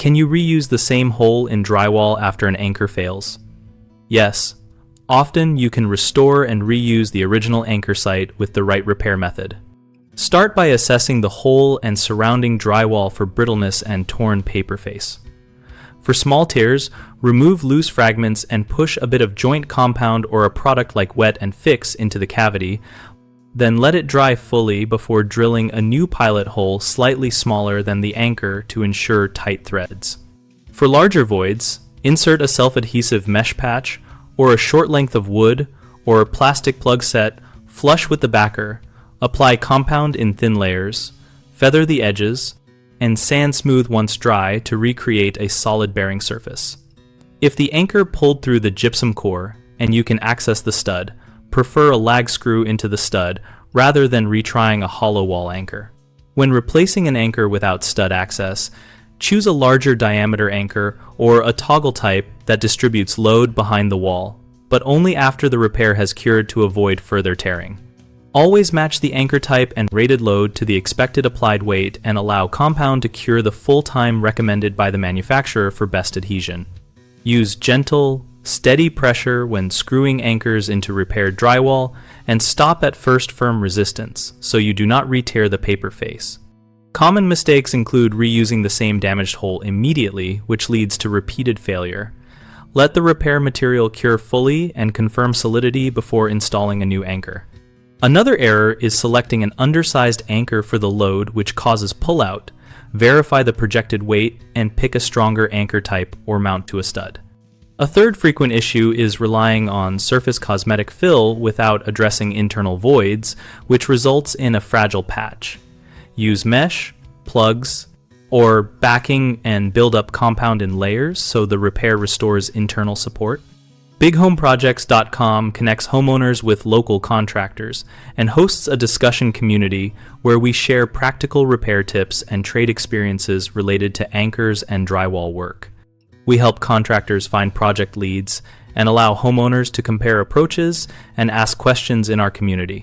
Can you reuse the same hole in drywall after an anchor fails? Yes. Often you can restore and reuse the original anchor site with the right repair method. Start by assessing the hole and surrounding drywall for brittleness and torn paper face. For small tears, remove loose fragments and push a bit of joint compound or a product like Wet and Fix into the cavity, then let it dry fully before drilling a new pilot hole slightly smaller than the anchor to ensure tight threads. For larger voids, insert a self-adhesive mesh patch or a short length of wood or a plastic plug set flush with the backer, apply compound in thin layers, feather the edges, and sand smooth once dry to recreate a solid bearing surface. If the anchor pulled through the gypsum core and you can access the stud, prefer a lag screw into the stud rather than retrying a hollow wall anchor. When replacing an anchor without stud access, choose a larger diameter anchor or a toggle type that distributes load behind the wall, but only after the repair has cured to avoid further tearing. Always match the anchor type and rated load to the expected applied weight and allow compound to cure the full time recommended by the manufacturer for best adhesion. Use gentle, steady pressure when screwing anchors into repaired drywall and stop at first firm resistance so you do not re-tear the paper face. Common mistakes include reusing the same damaged hole immediately, which leads to repeated failure. Let the repair material cure fully and confirm solidity before installing a new anchor. Another error is selecting an undersized anchor for the load, which causes pullout. Verify the projected weight and pick a stronger anchor type or mount to a stud. A third frequent issue is relying on surface cosmetic fill without addressing internal voids, which results in a fragile patch. Use mesh, plugs, or backing and build up compound in layers so the repair restores internal support. BigHomeProjects.com connects homeowners with local contractors and hosts a discussion community where we share practical repair tips and trade experiences related to anchors and drywall work. We help contractors find project leads and allow homeowners to compare approaches and ask questions in our community.